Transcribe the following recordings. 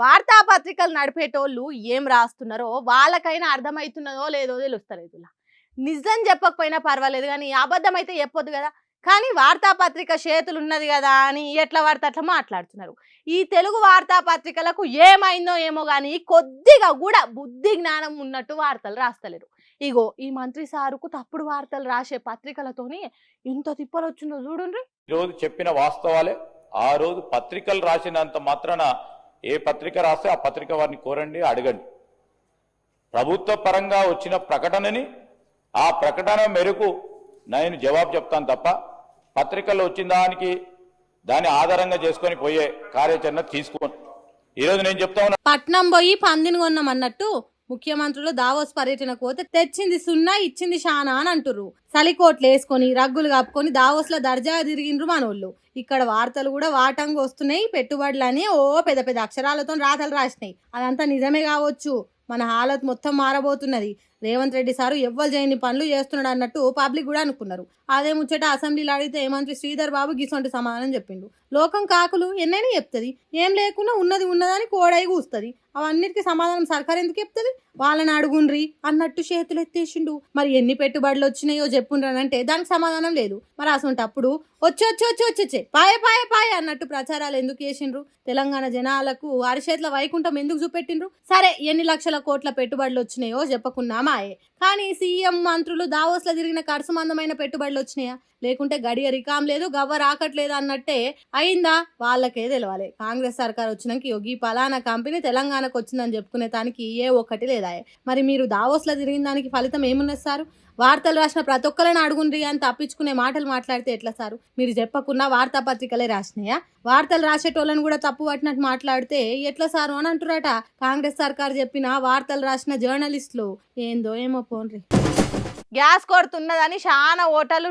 వార్తాపత్రికలు నడిపేటోళ్ళు ఏం రాస్తున్నారో వాళ్ళకైనా అర్థమవుతున్నదో లేదో తెలుస్తలేదు. నిజం చెప్పకపోయినా పర్వాలేదు కానీ అబద్ధం అయితే చెప్పొద్దు కదా. కానీ వార్తాపత్రిక చేతులు ఉన్నది కదా అని ఎట్లా పడితే అట్లా మాట్లాడుతున్నారు. ఈ తెలుగు వార్తాపత్రికలకు ఏమైందో ఏమో కానీ కొద్దిగా కూడా బుద్ధి జ్ఞానం ఉన్నట్టు వార్తలు రాస్తలేరు. ఇగో ఈ మంత్రి సారుకు తప్పుడు వార్తలు రాసే పత్రికలతోని ఇంత తిప్పలు వచ్చిందో చూడండి. ఈరోజు చెప్పిన వాస్తవాలే. ఆ రోజు పత్రికలు రాసినంత మాత్రాన ఏ పత్రిక రాస్తే ఆ పత్రిక వారిని కోరండి, అడగండి. ప్రభుత్వ పరంగా వచ్చిన ప్రకటనని ఆ ప్రకటన మేరకు నేను జవాబు చెప్తాను తప్ప పత్రికల్లో వచ్చిన దాన్ని ఆధారంగా చేసుకొని పోయే కార్యాచరణ తీసుకోను. ఈరోజు నేను చెప్తా ఉన్నా, పట్నం పోయి పందిని కొన్నామన్నట్టు ముఖ్యమంత్రులు దావోస్ పర్యటనకు పోతే తెచ్చింది సున్నా ఇచ్చింది షానా అని అంటుర్రు. సలికోట్లు వేసుకొని రగ్గులు కప్పుకొని దావోస్ లో దర్జాగా తిరిగిండ్రు మనోళ్ళు. ఇక్కడ వార్తలు కూడా వాటంగా వస్తున్నాయి. పెట్టుబడులని పెద్ద పెద్ద అక్షరాలతో రాతలు రాసినాయి. అదంతా నిజమే కావచ్చు. మన హాలత్ మొత్తం మారబోతున్నది. రేవంత్ రెడ్డి సారు ఎవ్వరు చేయని పనులు చేస్తున్నాడు అన్నట్టు పబ్లిక్ కూడా అనుకున్నారు. అదే ముచ్చట అసెంబ్లీలో అడిగితే మంత్రి శ్రీధర్ బాబు గిసొంటి సమాధానం చెప్పిండు. లోకం కాకులు ఎన్నైనా చెప్తుంది, ఏం లేకున్నా ఉన్నది ఉన్నదని కోడై కూస్తుంది. అవన్నిటికీ సమాధానం సర్కార్ ఎందుకు చెప్తుంది? వాళ్ళని అడుగుండ్రి అన్నట్టు చేతులు ఎత్తేసిండు. మరి ఎన్ని పెట్టుబడులు వచ్చినాయో చెప్పుండ్రనంటే దానికి సమాధానం లేదు. మరి అసంటప్పుడు వచ్చే పాయ అన్నట్టు ప్రచారాలు ఎందుకు చేసిండ్రు? తెలంగాణ జనాలకు అరిచేతుల వైకుంఠం ఎందుకు చూపెట్టిండ్రు? సరే, ఎన్ని లక్షల కోట్ల పెట్టుబడులు వచ్చినాయో చెప్పకున్నా మాయే. కానీ సీఎం మంత్రులు దావోస్ లో తిరిగిన ఖర్చు మందమైన పెట్టుబడులు వచ్చినాయా? లేకుంటే గడియ రికాం లేదు, గవ్వ రాకట్లేదు అన్నట్టే అయిందా? వాళ్ళకే తెలవాలి. కాంగ్రెస్ సర్కార్ వచ్చినాక యోగి పలానా కంపెనీ తెలంగాణకు వచ్చిందని చెప్పుకునే దానికి ఏ ఒక్కటి లేదా? మరి మీరు దావోస్ లో తిరిగిన దానికి ఫలితం ఏమున్నది సారు? వార్తలు రాసిన ప్రతి ఒక్కరైనా అడుగుండ్రి అని తప్పించుకునే మాటలు మాట్లాడితే ఎట్లా సారు? మీరు చెప్పకున్నా వార్తాపత్రికలే రాసినాయా? వార్తలు రాసేటోళ్ళని కూడా తప్పు పట్టినట్టు మాట్లాడితే ఎట్లా సారు అని అంటురట. కాంగ్రెస్ సర్కార్ చెప్పిన వార్తలు రాసిన జర్నలిస్టులు ఏందో ఏమో పోన్రి. గ్యాస్ కొడుతున్నదని చాలా హోటళ్ళు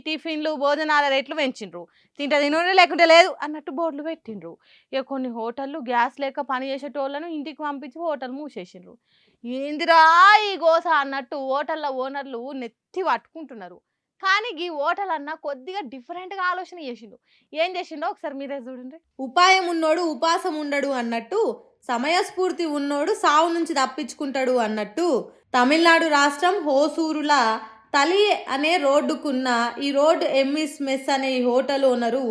టిఫిన్లు భోజనాల రేట్లు పెంచిండ్రు. తింటే తినూరి లేకుంటే లేదు అన్నట్టు బోర్డులు పెట్టిండ్రు. ఇక కొన్ని హోటళ్ళు గ్యాస్ లేక పని చేసేటోళ్ళను ఇంటికి పంపించి హోటల్ మూసేసిండ్రు. ఏందిరా ఈ గోస అన్నట్టు హోటళ్ళ ఓనర్లు నెత్తి పట్టుకుంటున్నారు. కానీ ఈ హోటల్ అన్న కొద్దిగా డిఫరెంట్గా ఆలోచన చేసిండు. ఏం చేసిండో ఒకసారి మీరే చూడండి. ఉపాయం ఉన్నోడు ఉపాసం ఉండడు అన్నట్టు, సమయస్ఫూర్తి ఉన్నోడు సావు నుంచి తప్పించుకుంటాడు అన్నట్టు తమిళనాడు రాష్ట్రం హోసూరుల తలి అనే రోడ్డుకున్న ఈ రోడ్ ఎంఎస్ మెస్ అనే ఈ హోటల్ ఓనరు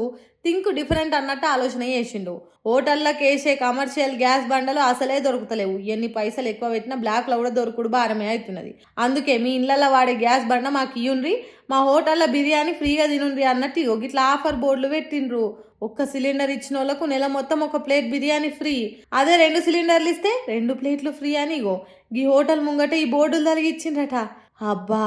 థింక్ డిఫరెంట్ అన్నట్టు ఆలోచన చేసిండు. హోటళ్ళకి వేసే కమర్షియల్ గ్యాస్ బండలు అసలే దొరుకుతలేవు. ఎన్ని పైసలు ఎక్కువ పెట్టినా బ్లాక్లో కూడా దొరుకుడు భారమే అవుతున్నది. అందుకే మీ ఇళ్ళల్లో వాడే గ్యాస్ బండ మాకు ఇయ్యుండ్రి, మా హోటల్లో బిర్యానీ ఫ్రీగా తినుండ్రి అన్నట్టు ఇట్లా ఆఫర్ బోర్డులు పెట్టిండ్రు. ఒక్క సిలిండర్ ఇచ్చిన వాళ్ళకు నెల మొత్తం ఒక ప్లేట్ బిర్యానీ ఫ్రీ. అదే 2 సిలిండర్లు ఇస్తే 2 ప్లేట్లు ఫ్రీ అని ఈ హోటల్ ముంగట ఈ బోర్డులు తలిగిచ్చిండ్రట. అబ్బా,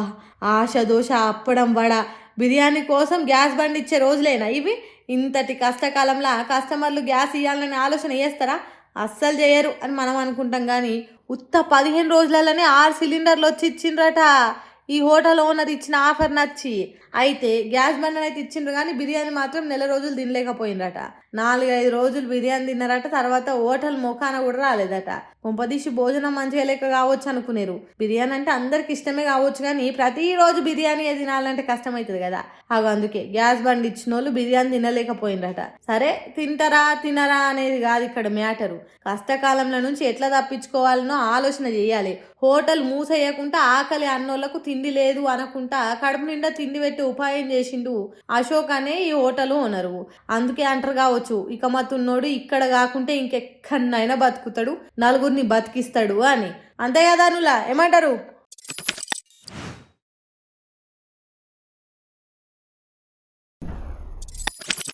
ఆశ దోశ అప్పడం వడ బిర్యానీ కోసం గ్యాస్ బండి ఇచ్చే రోజులేనా ఇవి? ఇంతటి కష్టకాలంలో కస్టమర్లు గ్యాస్ ఇవ్వాలని ఆలోచన చేస్తారా? అస్సలు చేయరు అని మనం అనుకుంటాం. కానీ ఉత్త 15 రోజులలోనే 6 సిలిండర్లు వచ్చి ఇచ్చిండ్రట. ఈ హోటల్ ఓనర్ ఇచ్చిన ఆఫర్ నచ్చి అయితే గ్యాస్ బండను అయితే ఇచ్చిండ్రు కానీ బిర్యానీ మాత్రం నెల రోజులు తినలేకపోయిందట. 4-5 రోజులు బిర్యానీ తిన్నారట. తర్వాత హోటల్ మొఖాన కూడా రాలేదట. కొంపదీసి భోజనం మంచిగా లేక కావచ్చు అనుకునేరు. బిర్యానీ అంటే అందరికి ఇష్టమే కావచ్చు కానీ ప్రతిరోజు బిర్యానీ తినాలంటే కష్టమవుతుంది కదా. అందుకే గ్యాస్ బండి ఇచ్చిన వాళ్ళు బిర్యానీ తినలేకపోయిందట. సరే, తింటారా తినరా అనేది కాదు ఇక్కడ మ్యాటరు. కష్టకాలంలో నుంచి ఎట్లా తప్పించుకోవాలనో ఆలోచన చేయాలి. హోటల్ మూసేయకుండా ఆకలి అన్నోళ్లకు తిండి లేదు అనకుండా కడుపు నిండా తిండి పెట్టి ఉపాయం చేసిండు అశోక్ అనే ఈ హోటల్ ఓనరు. అందుకే అంటారు కావచ్చు, ఇక మతున్నోడు ఇక్కడ కాకుంటే ఇంకెక్కడైనా బతుకుతాడు, నలుగురిని బతికిస్తాడు అని. అంతే కదా నులా ఏమంటారు?